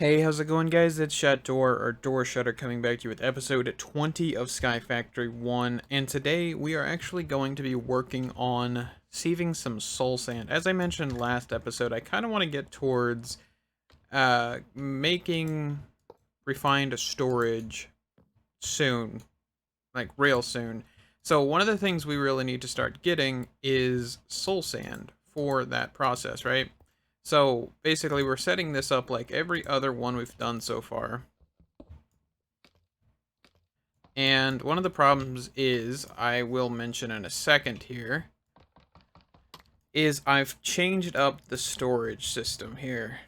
Hey, how's it going, guys? It's Door or Doorshutter coming back to you with episode 20 of Skyfactory 1, and today we are actually going to be working on sieving some soul sand. As I mentioned last episode, I kind of want to get towards making refined storage soon, like real soon. So one of the things we really need to start getting is soul sand for that process, right? So basically we're setting this up like every other one we've done so far. And one of the problems is, I will mention in a second here, is I've changed up the storage system here.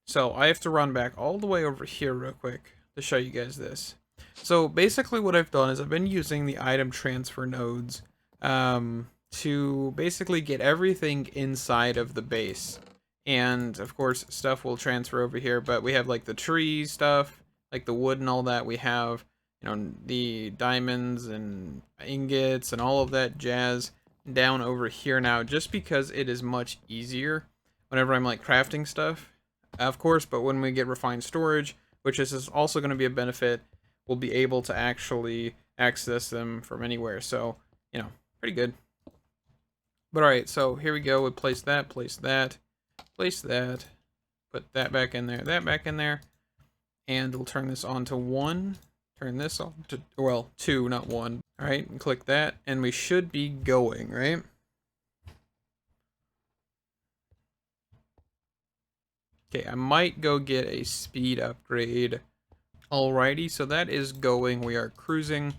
So I have to run back all the way over here real quick to show you guys this. So basically what I've done is I've been using the item transfer nodes to basically get everything inside of the base. And of course stuff will transfer over here, but we have like the tree stuff, like the wood and all that. We have, you know, the diamonds and ingots and all of that jazz down over here now, just because it is much easier whenever I'm like crafting stuff, of course. But when we get refined storage, which is also going to be a benefit, we'll be able to actually access them from anywhere. So, you know, pretty good. But alright, so here we go. We place that, place that, place that, put that back in there, that back in there, and we'll turn this on to 1, turn this on to, well, 2, not 1. Alright, and click that, and we should be going, right? Okay, I might go get a speed upgrade. Alrighty, so that is going. We are cruising.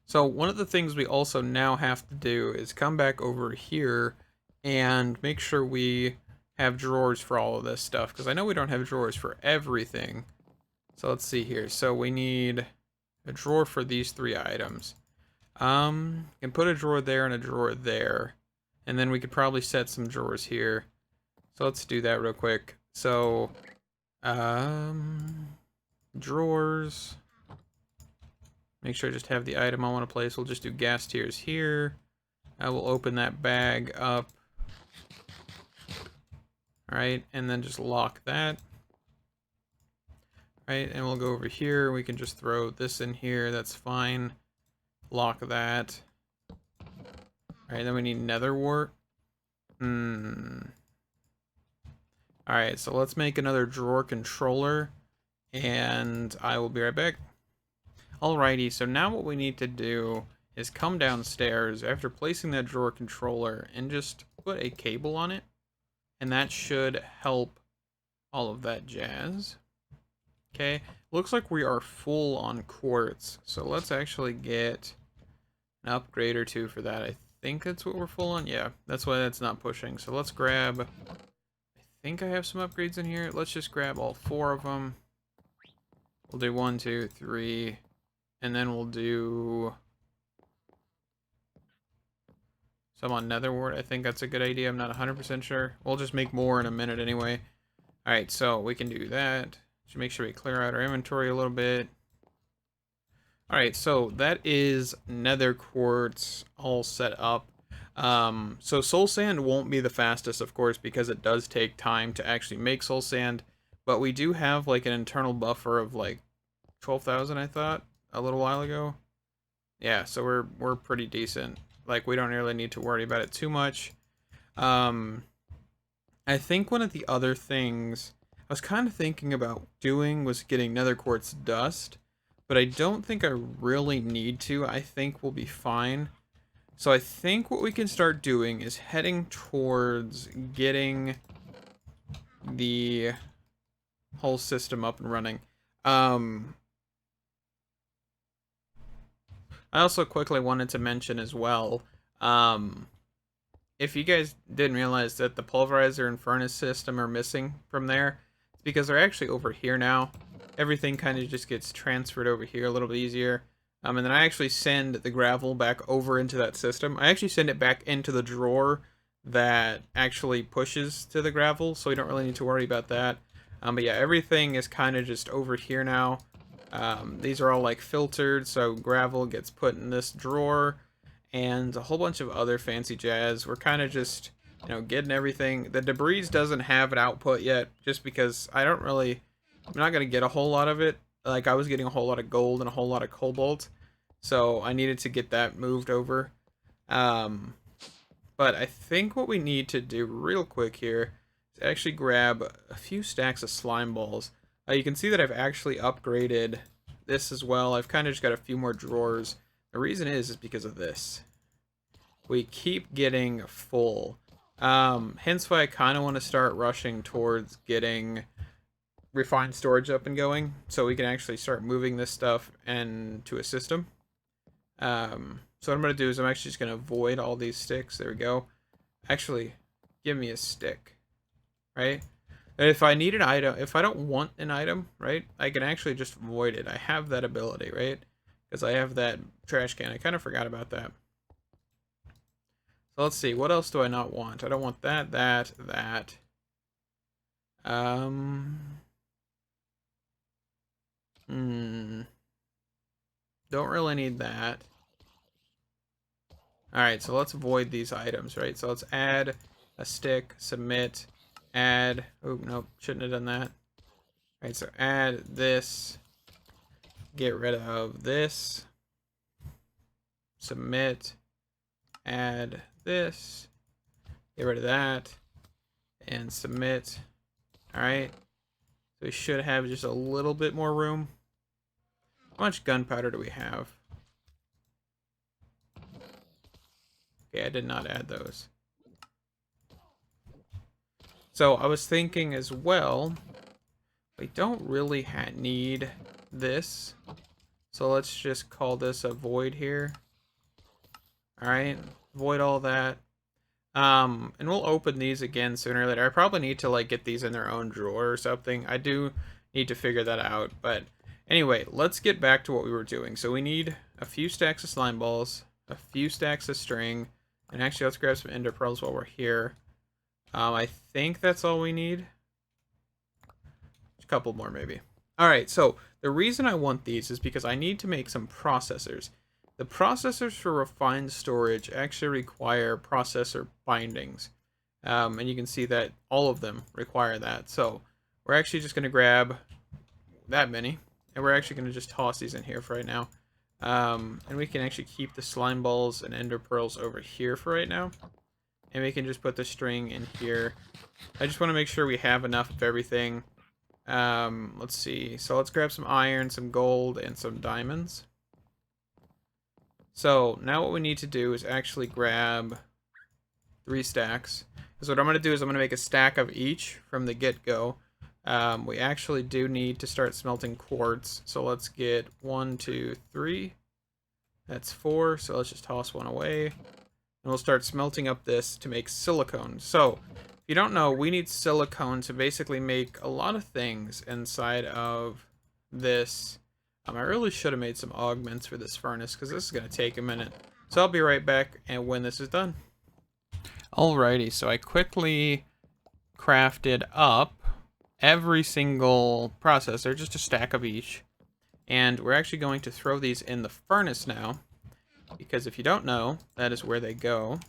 So one of the things we also now have to do is come back over here and make sure we have drawers for all of this stuff, because I know we don't have drawers for everything. So let's see here. So we need a drawer for these 3 items. Can put a drawer there and a drawer there, and then we could probably set some drawers here. So let's do that real quick. So drawers. Make sure I just have the item I want to place. We'll just do gas tiers here. I will open that bag up. Alright, and then just lock that. Right, and we'll go over here. We can just throw this in here. That's fine. Lock that. Alright, then we need nether wart. Alright, so let's make another drawer controller, and I will be right back. Alrighty, so now what we need to do is come downstairs after placing that drawer controller and just put a cable on it, and that should help all of that jazz. Okay, looks like we are full on quartz, so let's actually get an upgrade or 2 for that. I think that's what we're full on. Yeah, that's why that's not pushing. So let's grab, I think I have some upgrades in here. Let's just grab all 4 of them. We'll do 1, 2, 3, and then we'll do some on nether wart. I think that's a good idea. I'm not 100% sure. We'll just make more in a minute anyway. Alright, so we can do that. Just make sure we clear out our inventory a little bit. Alright, so that is nether quartz all set up. So soul sand won't be the fastest, of course, because it does take time to actually make soul sand. But we do have like an internal buffer of like 12,000, I thought, a little while ago. Yeah, so we're pretty decent. Like, we don't really need to worry about it too much. I think one of the other things I was kind of thinking about doing was getting nether quartz dust, but I don't think I really need to. I think we'll be fine. So I think what we can start doing is heading towards getting the whole system up and running. I also quickly wanted to mention as well, if you guys didn't realize that the pulverizer and furnace system are missing from there, it's because they're actually over here now. Everything kind of just gets transferred over here a little bit easier. And then I actually send the gravel back over into that system. I actually send it back into the drawer that actually pushes to the gravel, so we don't really need to worry about that. But yeah, everything is kind of just over here now. These are all like filtered, so gravel gets put in this drawer, and a whole bunch of other fancy jazz. We're kind of just, you know, getting everything. The debris doesn't have an output yet, just because I don't really I'm not going to get a whole lot of it. Like, I was getting a whole lot of gold and a whole lot of cobalt. So I needed to get that moved over. But I think what we need to do real quick here is actually grab a few stacks of slime balls. You can see that I've actually upgraded this as well. I've kind of just got a few more drawers. The reason is because of this. We keep getting full. Hence why I kind of want to start rushing towards getting refined storage up and going, so we can actually start moving this stuff into a system. So what I'm going to do is I'm actually just going to void all these sticks. There we go. Actually, give me a stick, right? And if I need an item, if I don't want an item, right, I can actually just void it. I have that ability, right? Because I have that trash can. I kind of forgot about that. So let's see. What else do I not want? I don't want that, that. Don't really need that. Alright, so let's void these items, right? So let's add a stick, submit, add... Oh, nope, shouldn't have done that. Alright, so add this, get rid of this, submit, add this, get rid of that, and submit. Alright, so we should have just a little bit more room. How much gunpowder do we have? Okay, I did not add those. So I was thinking as well, we don't really need this. So let's just call this a void here. Alright, void all that. And we'll open these again sooner or later. I probably need to like get these in their own drawer or something. I do need to figure that out, but anyway, let's get back to what we were doing. So we need a few stacks of slime balls, a few stacks of string, and actually let's grab some ender pearls while we're here. I think that's all we need. A couple more maybe. Alright, so the reason I want these is because I need to make some processors. The processors for refined storage actually require processor bindings. And you can see that all of them require that. So we're actually just going to grab that many. And we're actually going to just toss these in here for right now. And we can actually keep the slime balls and ender pearls over here for right now. And we can just put the string in here. I just want to make sure we have enough of everything. Let's see. So let's grab some iron, some gold, and some diamonds. So now what we need to do is actually grab 3 stacks. So what I'm going to do is I'm going to make a stack of each from the get-go. We actually do need to start smelting quartz. So let's get 1, 2, 3. That's 4. So let's just toss one away. And we'll start smelting up this to make silicone. So if you don't know, we need silicone to basically make a lot of things inside of this. I really should have made some augments for this furnace because this is going to take a minute. So I'll be right back and when this is done. Alrighty, so I quickly crafted up every single processor, just a stack of each. And we're actually going to throw these in the furnace now. Because if you don't know, that is where they go.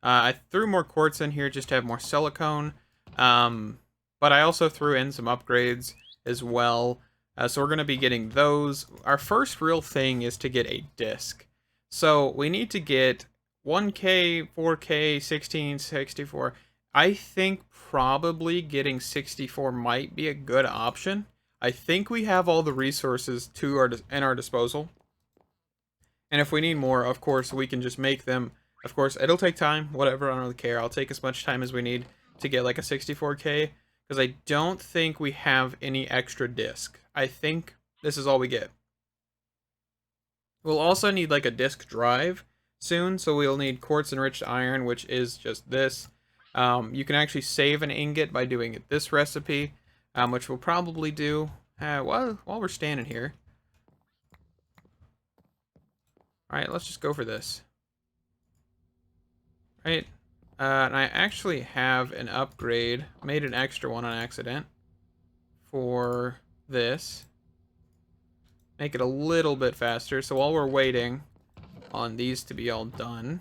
I threw more quartz in here just to have more silicone. But I also threw in some upgrades as well. So we're going to be getting those. Our first real thing is to get a disc. So we need to get 1K, 4K, 16, 64. I think probably getting 64 might be a good option. I think we have all the resources in our disposal. And if we need more, of course, we can just make them. Of course, it'll take time, whatever, I don't really care. I'll take as much time as we need to get like a 64K. Because I don't think we have any extra disc. I think this is all we get. We'll also need like a disc drive soon. So we'll need quartz enriched iron, which is just this. You can actually save an ingot by doing this recipe. Which we'll probably do while we're standing here. Alright, let's just go for this. Right. And I actually have an upgrade. Made an extra one on accident. For this. Make it a little bit faster. So while we're waiting on these to be all done.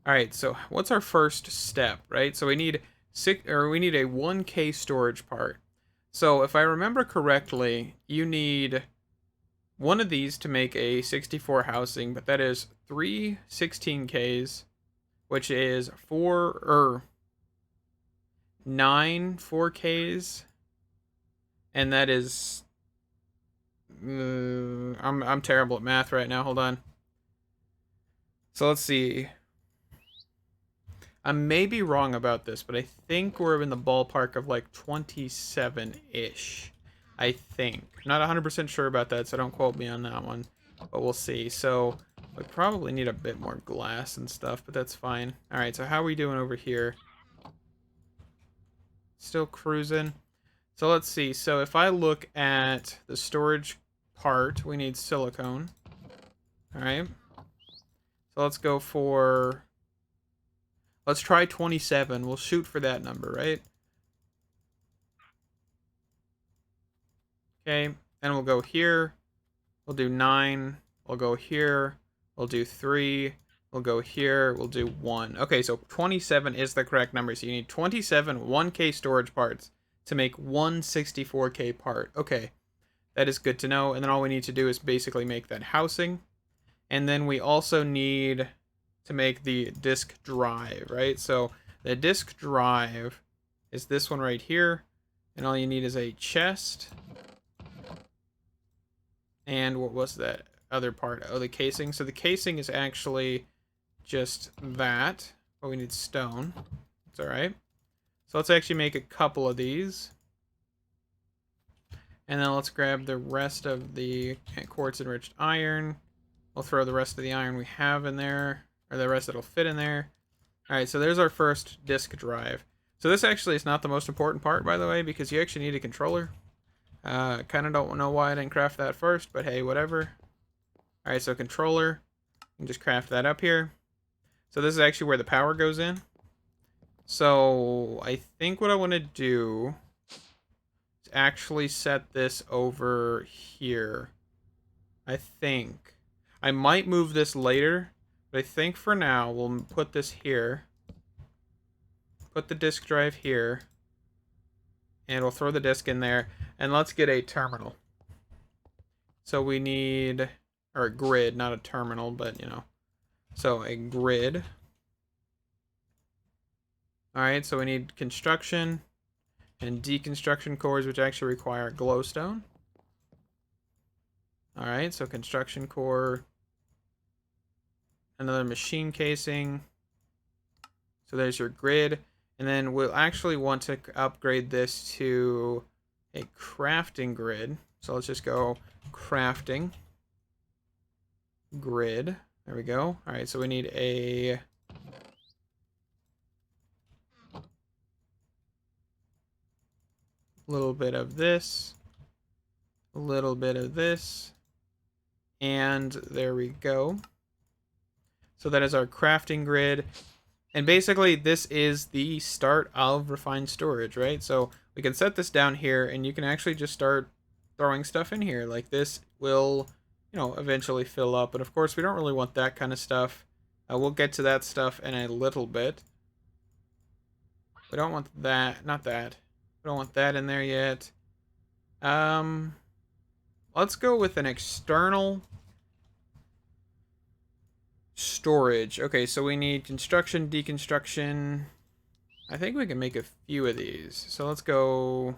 Alright, so what's our first step, right? So we need a 1K storage part. So if I remember correctly, you need one of these to make a 64 housing, but that is 3 16Ks, which is 9 4Ks, and that is I'm terrible at math right now. Hold on. So let's see. I may be wrong about this, but I think we're in the ballpark of like 27-ish. I think. Not 100% sure about that, so don't quote me on that one. But we'll see. So we probably need a bit more glass and stuff, but that's fine. Alright, so how are we doing over here? Still cruising. So let's see. So if I look at the storage part, we need silicone. Alright. So let's go for... Let's try 27. We'll shoot for that number, right? Okay. And we'll go here. We'll do 9. We'll go here. We'll do 3. We'll go here. We'll do 1. Okay, so 27 is the correct number. So you need 27 1K storage parts to make one 64K part. Okay. That is good to know. And then all we need to do is basically make that housing. And then we also need to make the disk drive, right? So the disk drive is this one right here. And all you need is a chest. And what was that other part? Oh, the casing. So the casing is actually just that. But we need stone. It's alright. So let's actually make a couple of these. And then let's grab the rest of the quartz enriched iron. We'll throw the rest of the iron we have in there. Or the rest that'll fit in there. Alright, so there's our first disk drive. So this actually is not the most important part, by the way, because you actually need a controller. Kind of don't know why I didn't craft that first, but hey, whatever. Alright, so controller. You can just craft that up here. So this is actually where the power goes in. So I think what I want to do is actually set this over here. I think. I might move this later. But I think for now, we'll put this here. Put the disk drive here. And we'll throw the disk in there. And let's get a terminal. So we need... Or a grid, not a terminal, but, you know. So a grid. Alright, so we need construction. And deconstruction cores, which actually require glowstone. Alright, so construction core... Another machine casing. So there's your grid. And then we'll actually want to upgrade this to a crafting grid. So let's just go crafting grid. There we go. All right, so we need a little bit of this, a little bit of this, and there we go. So that is our crafting grid. And basically, this is the start of refined storage, right? So we can set this down here, and you can actually just start throwing stuff in here. Like this will, you know, eventually fill up. But of course, we don't really want that kind of stuff. We'll get to that stuff in a little bit. We don't want that. Not that. We don't want that in there yet. Let's go with an external storage. Okay, so we need construction, deconstruction. I think we can make a few of these. So let's go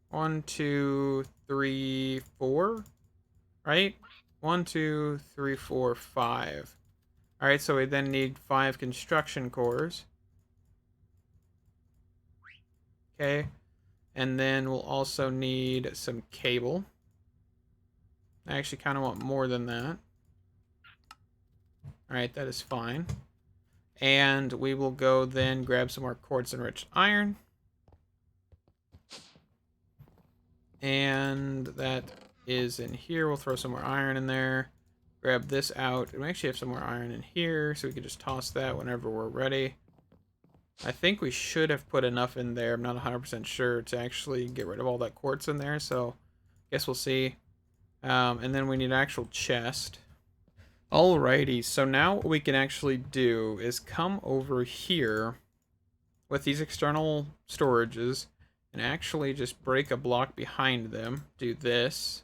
1, 2, 3, 4. Right? 1, 2, 3, 4, 5. Alright, so we then need 5 construction cores. Okay. And then we'll also need some cable. I actually kind of want more than that. Alright, that is fine. And we will go then grab some more quartz enriched iron. And that is in here. We'll throw some more iron in there. Grab this out. And we actually have some more iron in here, so we can just toss that whenever we're ready. I think we should have put enough in there. I'm not 100% sure to actually get rid of all that quartz in there, so I guess we'll see. And then we need an actual chest. Alrighty, so now what we can actually do is come over here with these external storages and actually just break a block behind them. Do this.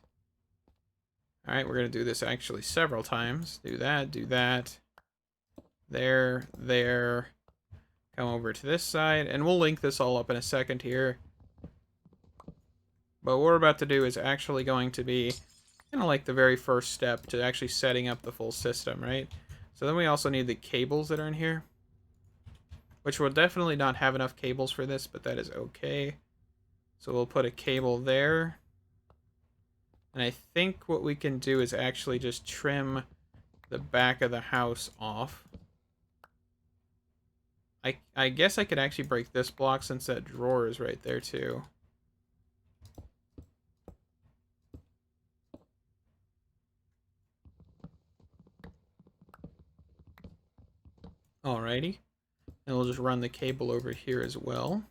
Alright, we're going to do this actually several times. Do that, do that. There, there. Come over to this side, and we'll link this all up in a second here. But what we're about to do is actually going to be kind of like the very first step to actually setting up the full system, right? So then we also need the cables that are in here, which will definitely not have enough cables for this, but that is okay. So we'll put a cable there. And I think what we can do is actually just trim the back of the house off. I guess I could actually break this block since that drawer is right there too. Alrighty. And we'll just run the cable over here as well.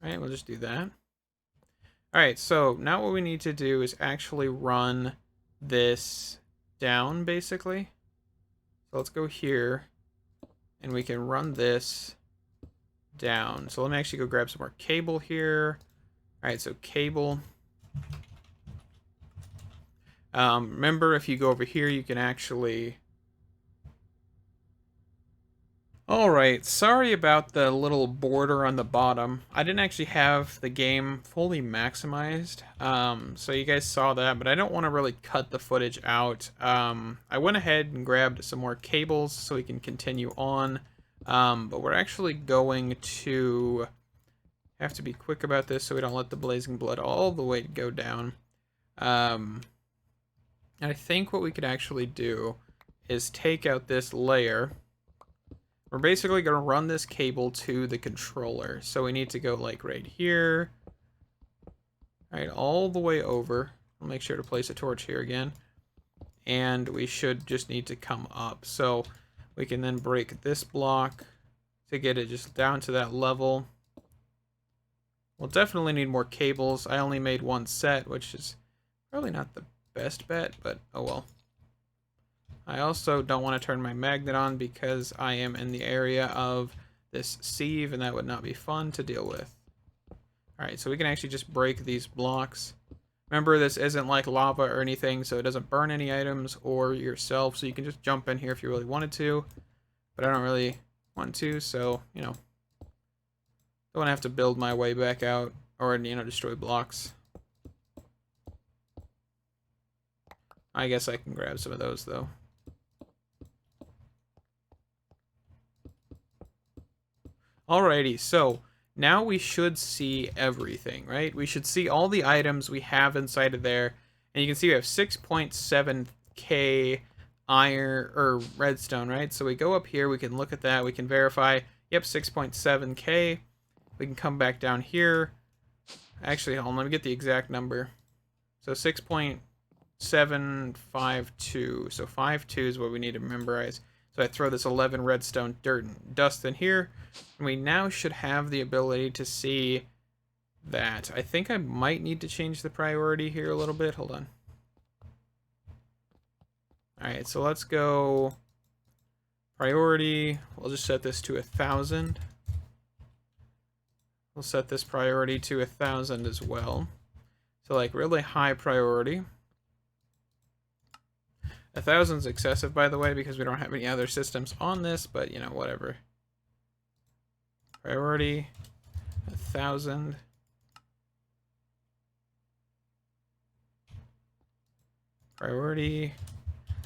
Alright, we'll just do that. Alright, so now what we need to do is actually run this down, basically. So let's go here, and we can run this down. So let me actually go grab some more cable here. Alright, so cable. Remember, if you go over here, you can actually... Alright, sorry about the little border on the bottom. I didn't actually have the game fully maximized, so you guys saw that, but I don't want to really cut the footage out. I went ahead and grabbed some more cables so we can continue on, but we're actually going to have to be quick about this so we don't let the blazing blood all the way go down. And I think what we could actually do is take out this layer. We're basically going to run this cable to the controller. So we need to go like right here. Alright, all the way over. I'll make sure to place a torch here again. And we should just need to come up. So we can then break this block to get it just down to that level. We'll definitely need more cables. I only made one set, which is probably not the best bet, but oh well. I also don't want to turn my magnet on because I am in the area of this sieve, and that would not be fun to deal with. Alright, so we can actually just break these blocks. Remember, this isn't like lava or anything, so it doesn't burn any items or yourself, so you can just jump in here if you really wanted to. But I don't really want to, so, you know, don't want to have to build my way back out or, you know, destroy blocks. I guess I can grab some of those, though. Alrighty, so now we should see everything, right? We should see all the items we have inside of there. And you can see we have 6.7k iron or redstone, right? So we go up here, we can look at that, we can verify, yep, 6.7k. We can come back down here. Actually, hold on, let me get the exact number. So 6.752. So 52 is what we need to memorize. So I throw this 11 redstone dirt and dust in here, and we now should have the ability to see that. I think I might need to change the priority here a little bit. Hold on. Alright, so let's go priority. We'll just set this to 1,000. We'll set this priority to 1,000 as well. So like really high priority. 1,000's excessive, by the way, because we don't have any other systems on this, but, you know, whatever. Priority, 1,000. Priority,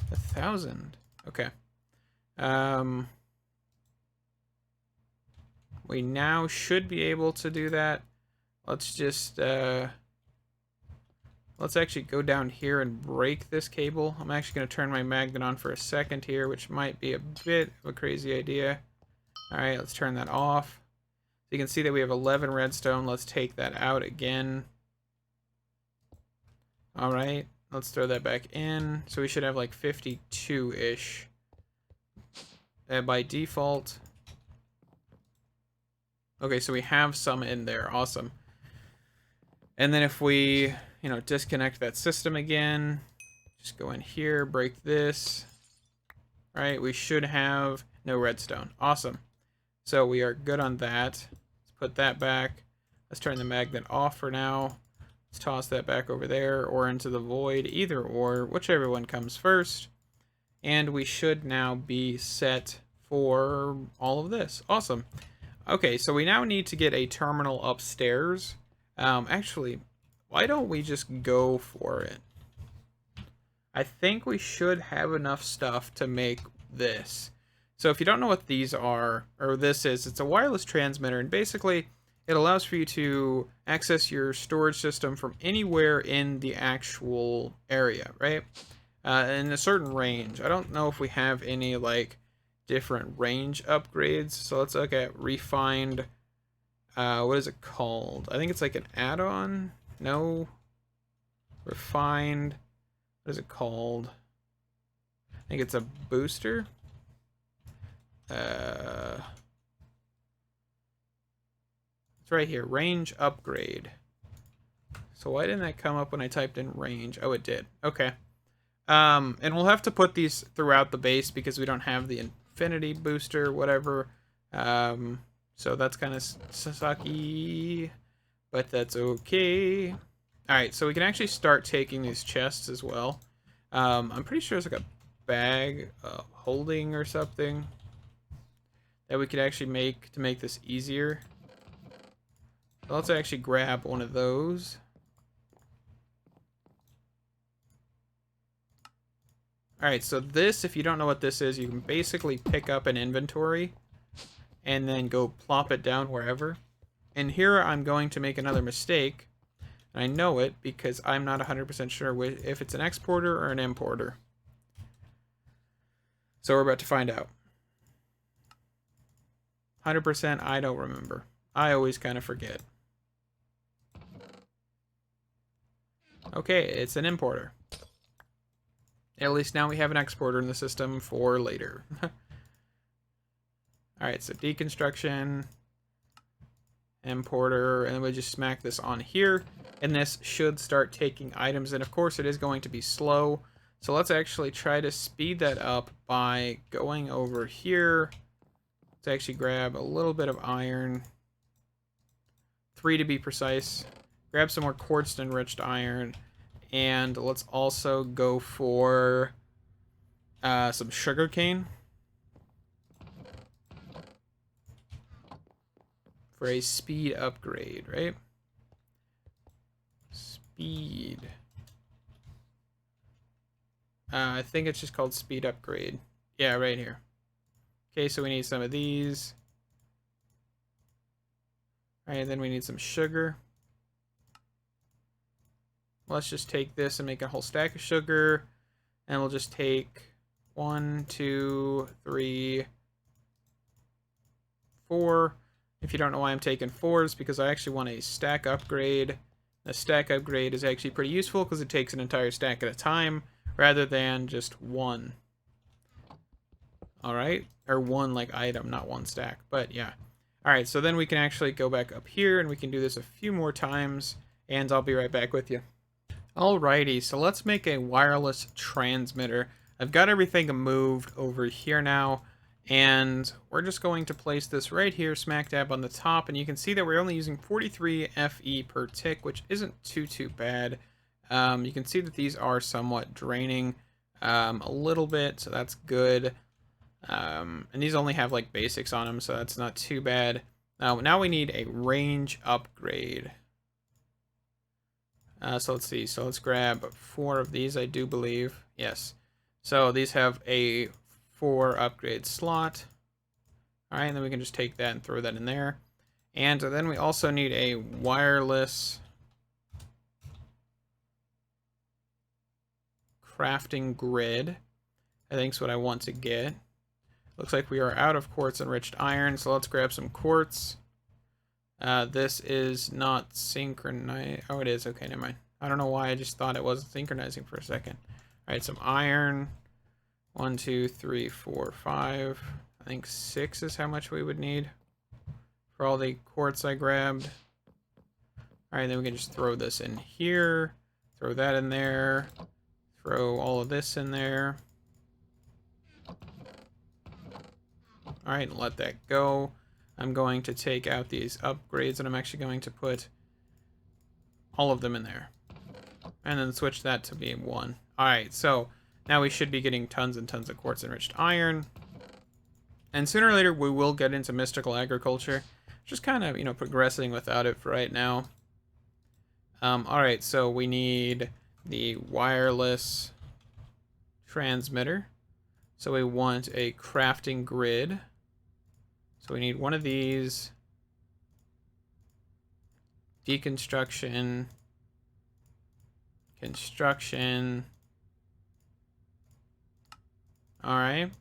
1,000. Okay. We now should be able to do that. Let's just, let's actually go down here and break this cable. I'm actually going to turn my magnet on for a second here, which might be a bit of a crazy idea. Alright, let's turn that off. So you can see that we have 11 redstone. Let's take that out again. Alright, let's throw that back in. So we should have like 52-ish by default. Okay, so we have some in there. Awesome. And then if we, you know, disconnect that system again, just go in here, break this. All right, we should have no redstone. Awesome. So we are good on that. Let's put that back. Let's turn the magnet off for now. Let's toss that back over there or into the void, either or, whichever one comes first. And we should now be set for all of this. Awesome. Okay, so we now need to get a terminal upstairs. Actually, why don't we just go for it? I think we should have enough stuff to make this. So if you don't know what these are, or this is, it's a wireless transmitter, and basically it allows for you to access your storage system from anywhere in the actual area, right? In a certain range. I don't know if we have any, like, different range upgrades. So let's look at refined. What is it called? I think it's like an add-on. No. Refined. What is it called? I think it's a booster. It's right here. Range upgrade. So why didn't that come up when I typed in range? Oh, it did. Okay. And we'll have to put these throughout the base because we don't have the infinity booster, whatever. So that's kind of sucky, but that's okay. Alright, so we can actually start taking these chests as well. I'm pretty sure it's like a bag holding or something that we could actually make to make this easier. So let's actually grab one of those. Alright, so this, if you don't know what this is, you can basically pick up an inventory and then go plop it down wherever. And here I'm going to make another mistake. And I know it because I'm not 100% sure if it's an exporter or an importer. So we're about to find out. 100% I don't remember. I always kind of forget. Okay, it's an importer. At least now we have an exporter in the system for later. Alright, so deconstruction, importer, and then we just smack this on here. And this should start taking items. And of course it is going to be slow. So let's actually try to speed that up by going over here. Let's actually grab a little bit of iron. 3 to be precise. Grab some more quartz enriched iron. And let's also go for some sugarcane. For a speed upgrade, right? Speed. I think it's just called speed upgrade. Yeah, right here. Okay, so we need some of these. Alright, then we need some sugar. Let's just take this and make a whole stack of sugar. And we'll just take 1, 2, 3, 4. If you don't know why I'm taking 4, it's because I actually want a stack upgrade. The stack upgrade is actually pretty useful because it takes an entire stack at a time rather than just one. Alright? Or one, like, item, not one stack. But, yeah. Alright, so then we can actually go back up here and we can do this a few more times. And I'll be right back with you. Alrighty, so let's make a wireless transmitter. I've got everything moved over here now. And we're just going to place this right here, smack dab on the top. And you can see that we're only using 43 FE per tick, which isn't too bad. You can see that these are somewhat draining a little bit, so that's good. And these only have like basics on them, so that's not too bad. Now we need a range upgrade. So let's see. So let's grab 4 of these, I do believe. Yes. So these have a 4 upgrade slot. Alright, and then we can just take that and throw that in there. And then we also need a wireless crafting grid. I think is what I want to get. Looks like we are out of quartz enriched iron, so let's grab some quartz. This is not synchronized. Oh, it is. Okay, never mind. I don't know why I just thought it wasn't synchronizing for a second. Alright, some iron. 1, 2, 3, 4, 5. I think 6 is how much we would need for all the quartz I grabbed. Alright, then we can just throw this in here. Throw that in there. Throw all of this in there. Alright, let that go. I'm going to take out these upgrades, and I'm actually going to put all of them in there. And then switch that to being 1. Alright, so now we should be getting tons and tons of quartz enriched iron. And sooner or later we will get into mystical agriculture. Just kind of, you know, progressing without it for right now. Alright, so we need the wireless transmitter. So we want a crafting grid. So we need one of these. Deconstruction. Construction. Alright.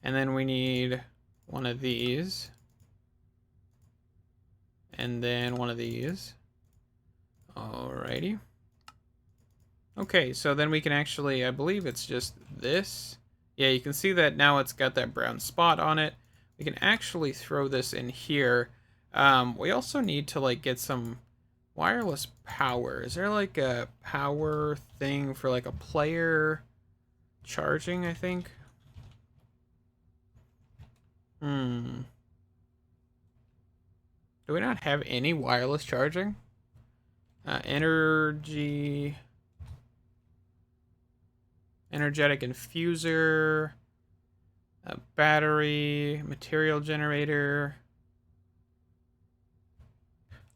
And then we need one of these. And then one of these. Alrighty. Okay, so then we can actually, I believe it's just this. Yeah, you can see that now it's got that brown spot on it. We can actually throw this in here. We also need to like get some wireless power. Is there like a power thing for like a player charging, I think? Do we not have any wireless charging? Energy... Energetic infuser, a battery, material generator.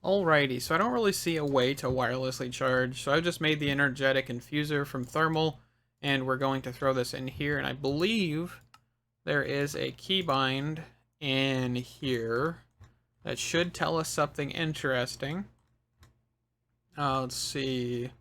Alrighty, so I don't really see a way to wirelessly charge, so I've just made the energetic infuser from thermal, and we're going to throw this in here, and I believe there is a keybind in here that should tell us something interesting. Let's see.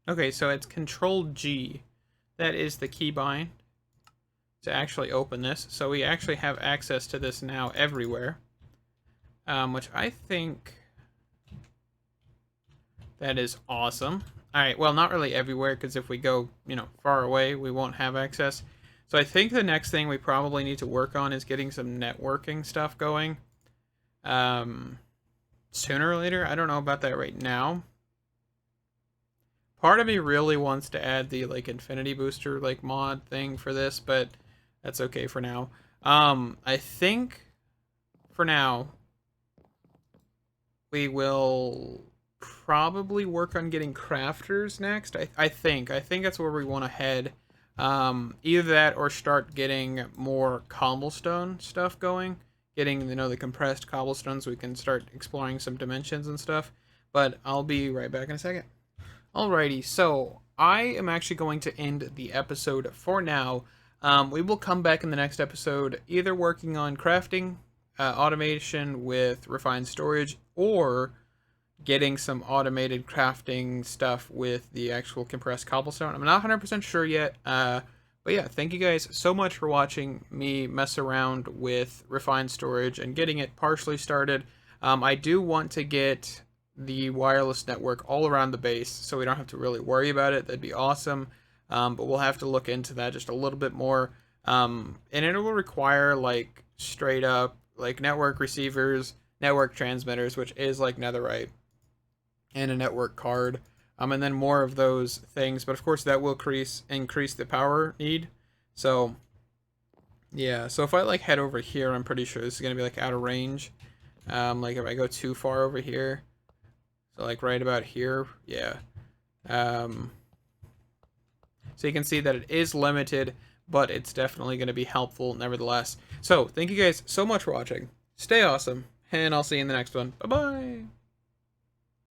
Okay, so it's Control G. That is the keybind to actually open this. So we actually have access to this now everywhere. Which I think that is awesome. Alright, well, not really everywhere, because if we go, you know, far away, we won't have access. So I think the next thing we probably need to work on is getting some networking stuff going. Sooner or later, I don't know about that right now. Part of me really wants to add the, like, infinity booster, like, mod thing for this, but that's okay for now. I think, for now, we will probably work on getting crafters next. I think that's where we want to head. Either that or start getting more cobblestone stuff going. Getting, you know, the compressed cobblestone so we can start exploring some dimensions and stuff. But I'll be right back in a second. Alrighty, so I am actually going to end the episode for now. We will come back in the next episode either working on crafting, automation with refined storage, or getting some automated crafting stuff with the actual compressed cobblestone. I'm not 100% sure yet, but yeah, thank you guys so much for watching me mess around with refined storage and getting it partially started. I do want to get the wireless network all around the base so we don't have to really worry about it. That'd be awesome. But we'll have to look into that just a little bit more. And it will require like straight up like network receivers, network transmitters, which is like netherite, and a network card. And then more of those things. But of course that will increase the power need. So yeah, so if I like head over here, I'm pretty sure this is gonna be like out of range. Like if I go too far over here. So like right about here, yeah. So you can see that it is limited, but it's definitely going to be helpful nevertheless. So thank you guys so much for watching. Stay awesome, and I'll see you in the next one. Bye-bye!